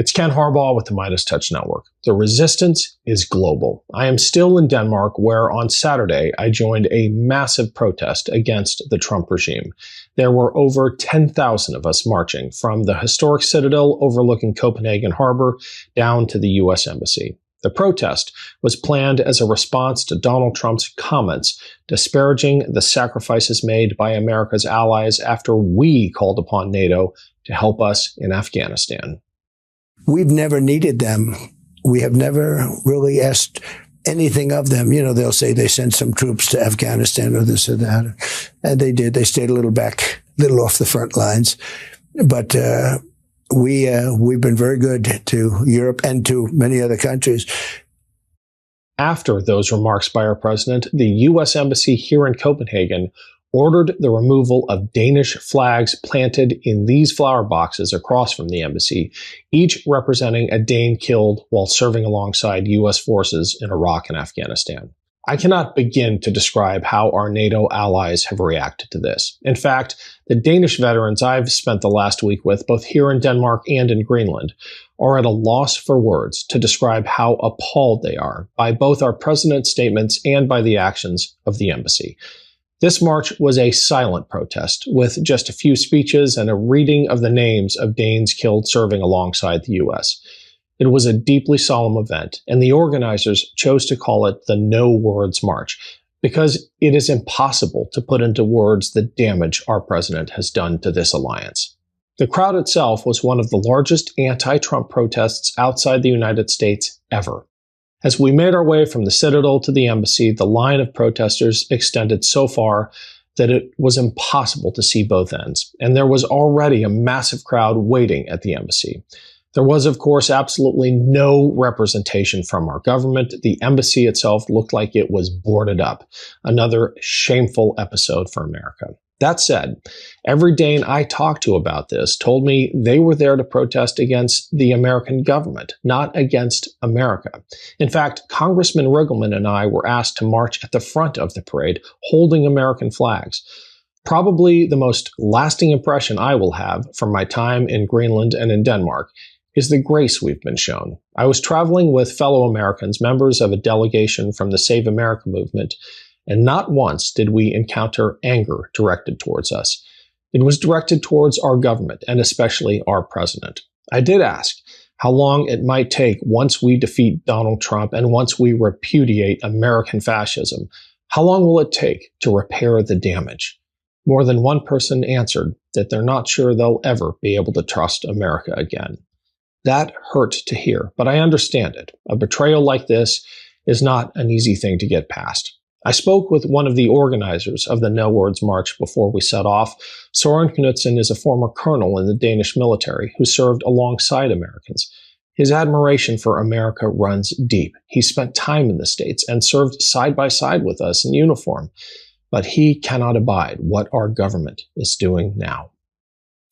It's Ken Harbaugh with the Midas Touch Network. The resistance is global. I am still in Denmark, where on Saturday I joined a massive protest against the Trump regime. There were over 10,000 of us marching from the historic citadel overlooking Copenhagen Harbor down to the U.S. Embassy. The protest was planned as a response to Donald Trump's comments disparaging the sacrifices made by America's allies after we called upon NATO to help us in Afghanistan. We've never needed them. We have never really asked anything of them. You know, they'll say they sent some troops to Afghanistan or this or that. And they did. They stayed a little back, a little off the front lines. But we've been very good to Europe and to many other countries. After those remarks by our president, the U.S. Embassy here in Copenhagen ordered the removal of Danish flags planted in these flower boxes across from the embassy, each representing a Dane killed while serving alongside U.S. forces in Iraq and Afghanistan. I cannot begin to describe how our NATO allies have reacted to this. In fact, the Danish veterans I've spent the last week with, both here in Denmark and in Greenland, are at a loss for words to describe how appalled they are by both our president's statements and by the actions of the embassy. This march was a silent protest, with just a few speeches and a reading of the names of Danes killed serving alongside the U.S. It was a deeply solemn event, and the organizers chose to call it the No Words March, because it is impossible to put into words the damage our president has done to this alliance. The crowd itself was one of the largest anti-Trump protests outside the United States ever. As we made our way from the Citadel to the embassy, the line of protesters extended so far that it was impossible to see both ends, and there was already a massive crowd waiting at the embassy. There was, of course, absolutely no representation from our government. The embassy itself looked like it was boarded up. Another shameful episode for America. That said, every Dane I talked to about this told me they were there to protest against the American government, not against America. In fact, Congressman Riggleman and I were asked to march at the front of the parade, holding American flags. Probably the most lasting impression I will have from my time in Greenland and in Denmark is the grace we've been shown. I was traveling with fellow Americans, members of a delegation from the Save America movement, and not once did we encounter anger directed towards us. It was directed towards our government, and especially our president. I did ask how long it might take once we defeat Donald Trump and once we repudiate American fascism. How long will it take to repair the damage? More than one person answered that they're not sure they'll ever be able to trust America again. That hurt to hear, but I understand it. A betrayal like this is not an easy thing to get past. I spoke with one of the organizers of the No Words March before we set off. Søren Knudsen is a former colonel in the Danish military who served alongside Americans. His admiration for America runs deep. He spent time in the States and served side by side with us in uniform. But he cannot abide what our government is doing now.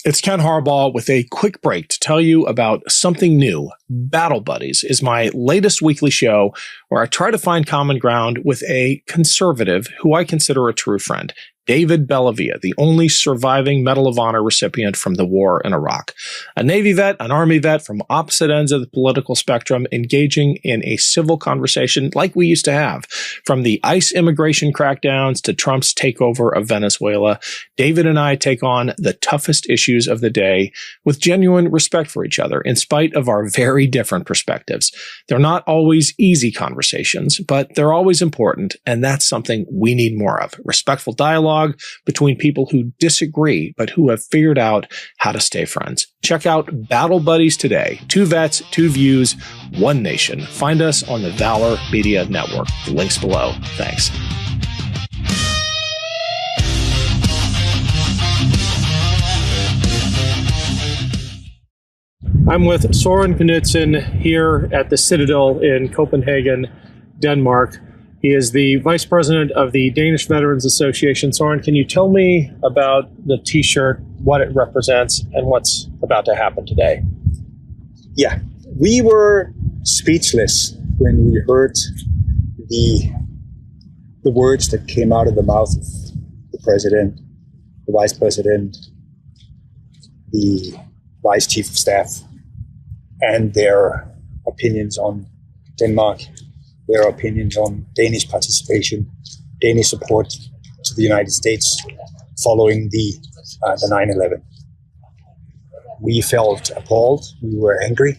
It's Ken Harbaugh with a quick break to tell you about something new. Battle Buddies is my latest weekly show where I try to find common ground with a conservative who I consider a true friend, David Bellavia, the only surviving Medal of Honor recipient from the war in Iraq. A Navy vet, an Army vet from opposite ends of the political spectrum, engaging in a civil conversation like we used to have. From the ICE immigration crackdowns to Trump's takeover of Venezuela, David and I take on the toughest issues of the day with genuine respect for each other, in spite of our very different perspectives. They're not always easy conversations, but they're always important, and that's something we need more of. Respectful dialogue between people who disagree, but who have figured out how to stay friends. Check out Battle Buddies today. 2 vets, 2 views, 1 nation. Find us on the Valor Media Network. The link's below. Thanks. I'm with Søren Knudsen here at the Citadel in Copenhagen, Denmark. He is the vice president of the Danish Veterans Association. Søren, can you tell me about the T-shirt, what it represents, and what's about to happen today? Yeah, we were speechless when we heard the words that came out of the mouth of the president, the vice president, the vice chief of staff. and their opinions on Denmark, their opinions on Danish participation, Danish support to the United States following the 9/11. We felt appalled. We were angry.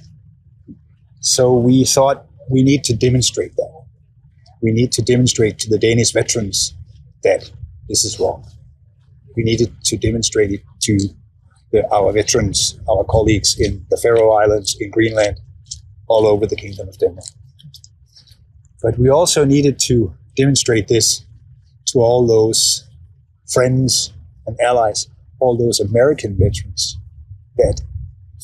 So we thought we need to demonstrate that. We need to demonstrate to the Danish veterans that this is wrong. We needed to demonstrate it to our veterans, our colleagues in the Faroe Islands, in Greenland, all over the Kingdom of Denmark. But we also needed to demonstrate this to all those friends and allies, all those American veterans that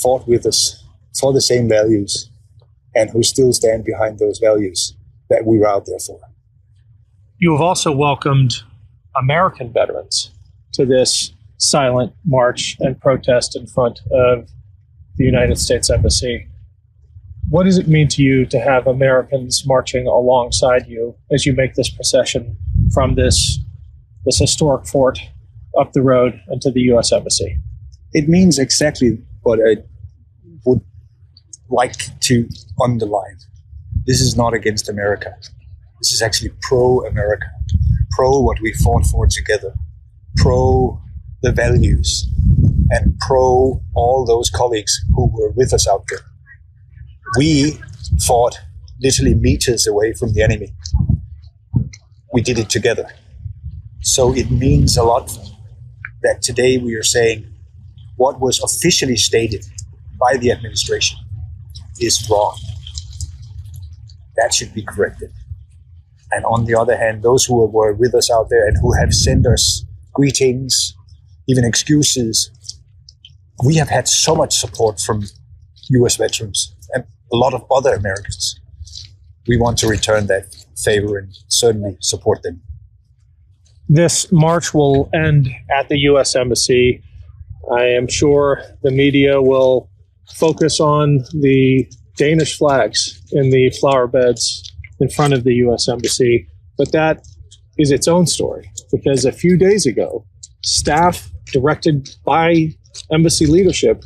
fought with us for the same values and who still stand behind those values that we were out there for. You have also welcomed American veterans to this silent march and protest in front of the United States Embassy. What does it mean to you to have Americans marching alongside you as you make this procession from this historic fort up the road into the U.S. Embassy? It means exactly what I would like to underline. This is not against America. This is actually pro-America, pro what we fought for together, pro the values, and pro all those colleagues who were with us out there. We fought literally meters away from the enemy. We did it together. So it means a lot that today we are saying what was officially stated by the administration is wrong. That should be corrected. And on the other hand, those who were with us out there and who have sent us greetings, even excuses, we have had so much support from US veterans and a lot of other Americans. We want to return that favor and certainly support them. This march will end at the U.S. Embassy. I am sure the media will focus on the Danish flags in the flower beds in front of the U.S. Embassy, but that is its own story, because a few days ago, staff directed by embassy leadership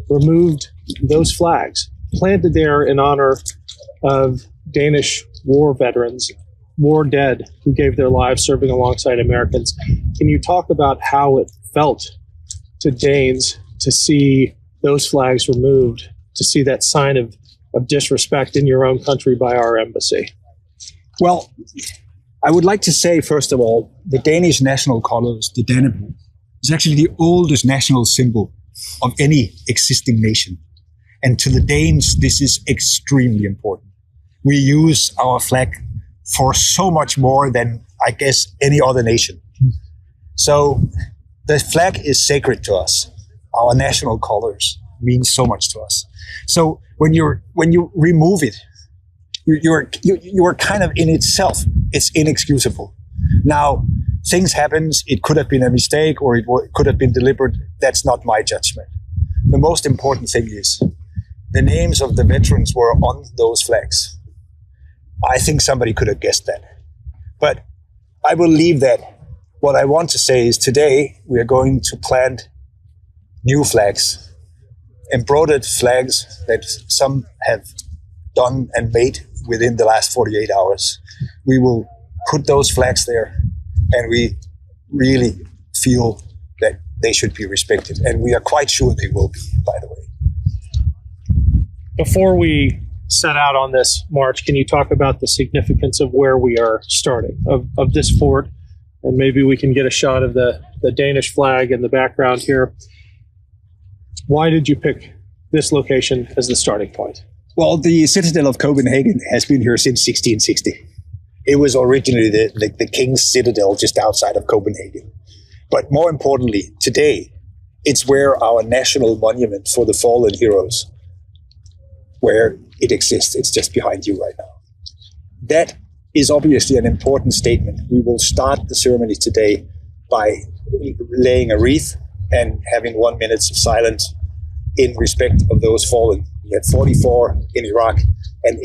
removed those flags, planted there in honor of Danish war veterans, war dead, who gave their lives serving alongside Americans. Can you talk about how it felt to Danes to see those flags removed, to see that sign of disrespect in your own country by our embassy? Well, I would like to say, first of all, the Danish national colors, the Dannebrog, is actually the oldest national symbol of any existing nation. And to the Danes, this is extremely important. We use our flag for so much more than, I guess, any other nation. So the flag is sacred to us. Our national colors mean so much to us. So when you remove it, you are kind of in itself, it's inexcusable. Now, things happen. It could have been a mistake or it could have been deliberate. That's not my judgment. The most important thing is the names of the veterans were on those flags. I think somebody could have guessed that. But I will leave that. What I want to say is today we are going to plant new flags, embroidered flags that some have done and made within the last 48 hours. We will put those flags there, and we really feel that they should be respected. And we are quite sure they will be, by the way. Before we set out on this march, can you talk about the significance of where we are starting, of this fort? And maybe we can get a shot of the Danish flag in the background here. Why did you pick this location as the starting point? Well, the citadel of Copenhagen has been here since 1660. It was originally the king's citadel just outside of Copenhagen. But more importantly, today, it's where our national monument for the fallen heroes, where it exists. It's just behind you right now. That is obviously an important statement. We will start the ceremony today by laying a wreath and having 1 minute of silence in respect of those fallen. We had 44 in Iraq and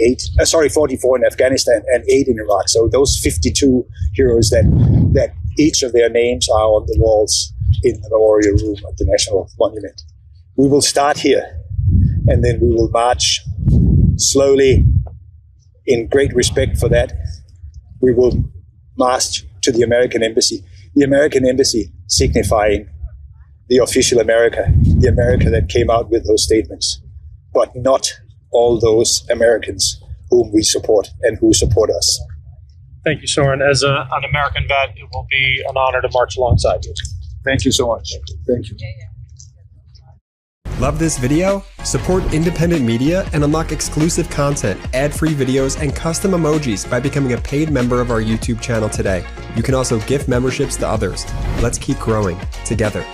44 in Afghanistan and 8 in Iraq. So those 52 heroes that each of their names are on the walls in the memorial room at the National Monument. We will start here. and then we will march slowly in great respect for that. We will march to the American embassy. The American embassy signifying the official America, the America that came out with those statements, but not all those Americans whom we support and who support us. Thank you, Soren. As an American vet, it will be an honor to march alongside you. Thank you so much. Thank you. Love this video? Support independent media and unlock exclusive content, ad-free videos, and custom emojis by becoming a paid member of our YouTube channel today. You can also gift memberships to others. Let's keep growing together.